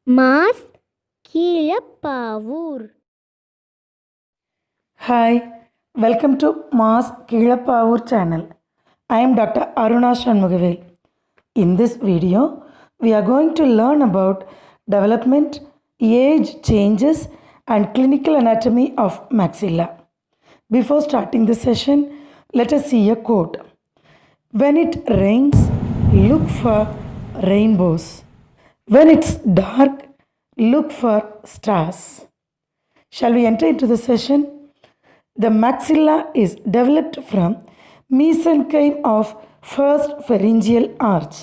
Mass Keezhapavoor. Hi, welcome to Mass Kilapavur channel. I am Dr. Aruna Shanmugavel. In this video, we are going to learn about development, age changes and clinical anatomy of maxilla. Before starting the session, let us see a quote. When it rains, look for rainbows. When it's dark, look for stars. Shall we enter into the session? The maxilla is developed from mesenchyme of first pharyngeal arch.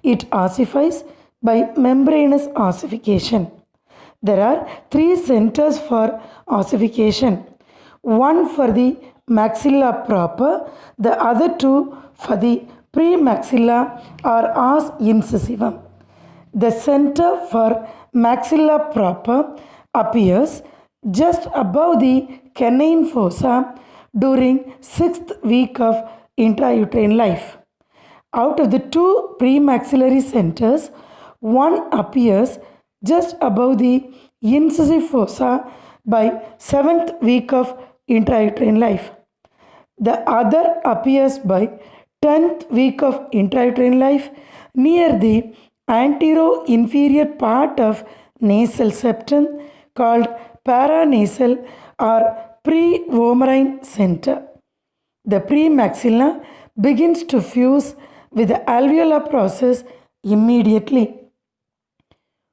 It ossifies by membranous ossification. There are three centers for ossification. One for the maxilla proper, the other two for the premaxilla or os incisivum. The center for maxilla proper appears just above the canine fossa during 6th week of intrauterine life. Out of the two premaxillary centers, one appears just above the incisive fossa by 7th week of intrauterine life. The other appears by 10th week of intrauterine life near the antero-inferior part of nasal septum called paranasal or prevomerine center. The premaxilla begins to fuse with the alveolar process immediately.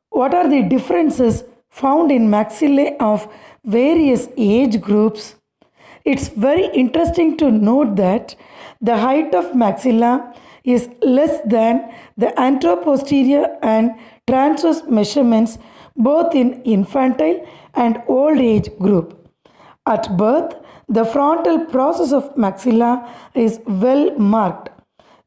What are the differences found in maxillae of various age groups? It's very interesting to note that the height of maxilla is less than the anteroposterior and transverse measurements both in infantile and old age group. At birth, the frontal process of maxilla is well marked.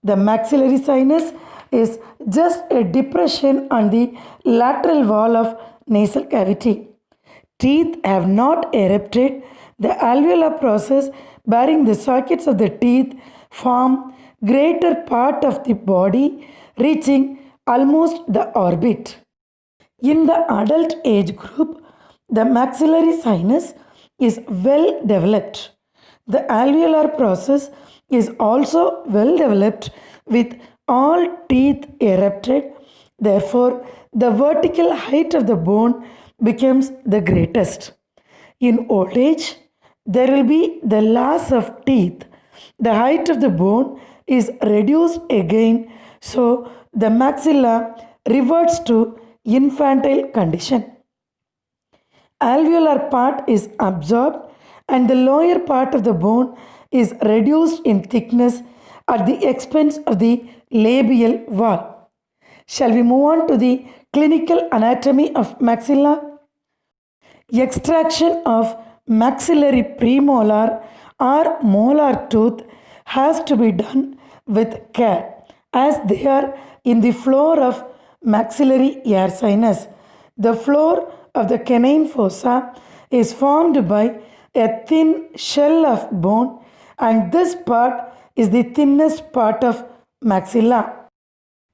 The maxillary sinus is just a depression on the lateral wall of nasal cavity. Teeth have not erupted. The alveolar process bearing the sockets of the teeth form greater part of the body, reaching almost the orbit. In the adult age group, the maxillary sinus is well developed. The alveolar process is also well developed with all teeth erupted. Therefore, the vertical height of the bone becomes the greatest. In old age, there will be the loss of teeth. The height of the bone is reduced again, so the maxilla reverts to infantile condition. Alveolar part is absorbed and the lower part of the bone is reduced in thickness at the expense of the labial wall. Shall we move on to the clinical anatomy of maxilla? Extraction of maxillary premolar or molar tooth has to be done with care as they are in the floor of maxillary air sinus. The floor of the canine fossa is formed by a thin shell of bone and this part is the thinnest part of maxilla.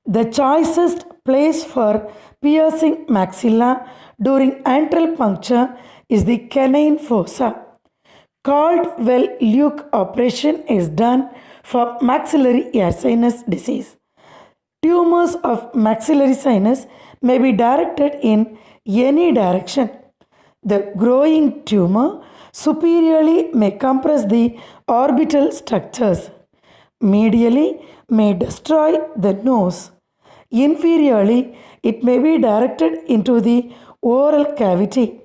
The choicest place for piercing maxilla during antral puncture is the canine fossa. Caldwell-Luke operation is done for maxillary air sinus disease. Tumors of maxillary sinus may be directed in any direction. The growing tumor superiorly may compress the orbital structures. Medially may destroy the nose. Inferiorly, it may be directed into the oral cavity.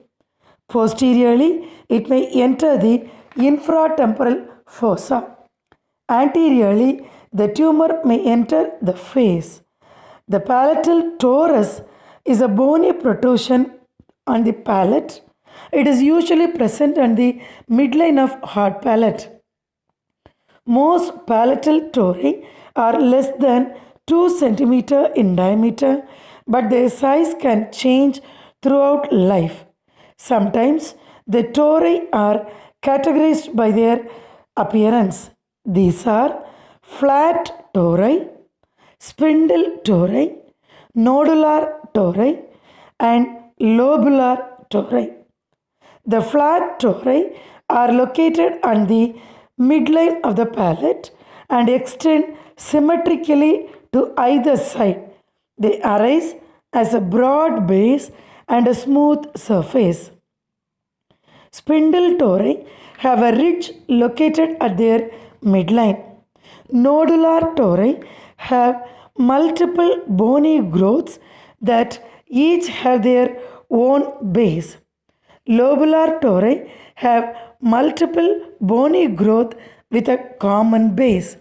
Posteriorly, it may enter the infratemporal fossa. Anteriorly, the tumor may enter the face. The palatal torus is a bony protrusion on the palate. It is usually present on the midline of hard palate. Most palatal tori are less than 2 cm in diameter, but their size can change throughout life. Sometimes the tori are categorized by their appearance. These are flat tori, spindle tori, nodular tori, and lobular tori. The flat tori are located on the midline of the palate and extend symmetrically to either side. They arise as a broad base and a smooth surface. Spindle tori have a ridge located at their midline. Nodular tori have multiple bony growths that each have their own base. Lobular tori have multiple bony growth with a common base.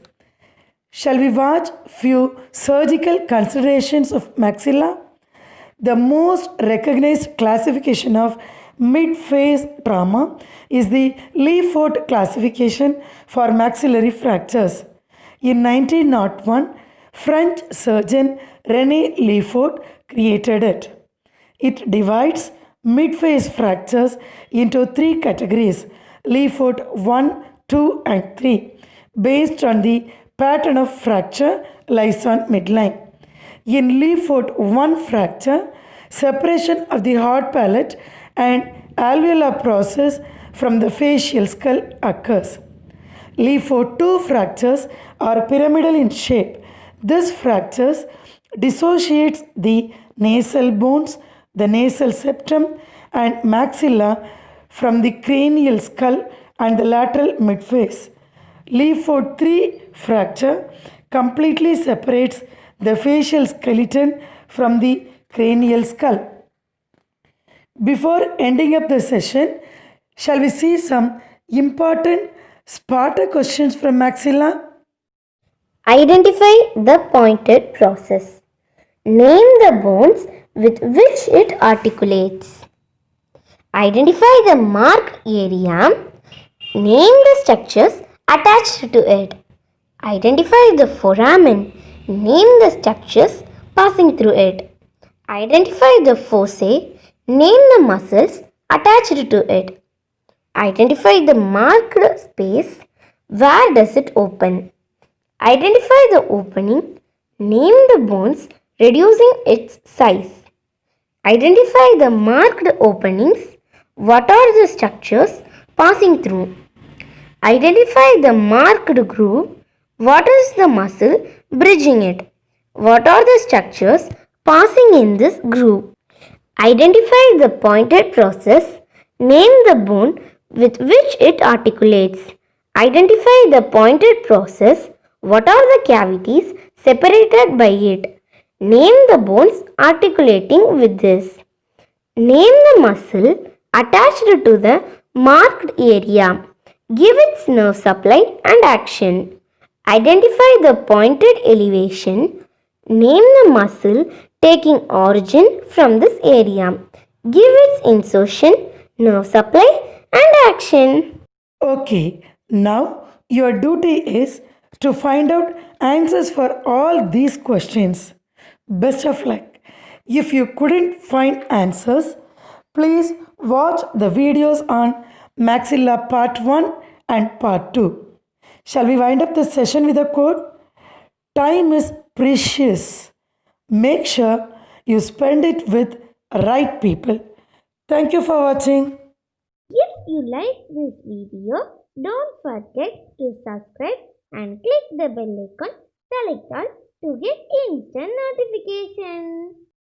Shall we watch few surgical considerations of maxilla? The most recognized classification of mid-phase trauma is the Lefort classification for maxillary fractures. In 1901, French surgeon René Lefort created it. It divides mid-phase fractures into three categories: Lefort 1, 2, and 3, based on the pattern of fracture lies on midline. In Lefort 1 fracture, separation of the hard palate and alveolar process from the facial skull occurs. Lefort 2 fractures are pyramidal in shape. This fractures dissociates the nasal bones, the nasal septum, and maxilla from the cranial skull and the lateral midface. Lefort 3 fracture completely separates the facial skeleton from the cranial skull. Before ending up the session, shall we see some important Sparta questions from maxilla? Identify the pointed process. Name the bones with which it articulates. Identify the marked area. Name the structures attached to it. Identify the foramen. Name the structures passing through it. Identify the fossae. Name the muscles attached to it. Identify the marked space. Where does it open? Identify the opening. Name the bones reducing its size. Identify the marked openings. What are the structures passing through? Identify the marked groove. What is the muscle bridging it? What are the structures passing in this groove? Identify the pointed process. Name the bone with which it articulates. Identify the pointed process. What are the cavities separated by it? Name the bones articulating with this. Name the muscle attached to the marked area. Give its nerve supply and action. Identify the pointed elevation. Name the muscle taking origin from this area. Give its insertion, nerve supply, and action. Okay, now your duty is to find out answers for all these questions. Best of luck. If you couldn't find answers, please watch the videos on Maxilla Part 1 and Part 2. Shall we wind up the session with a quote? Time is precious. Make sure you spend it with right people. Thank you for watching. If you like this video, don't forget to subscribe and click the bell icon, select all to get instant notifications.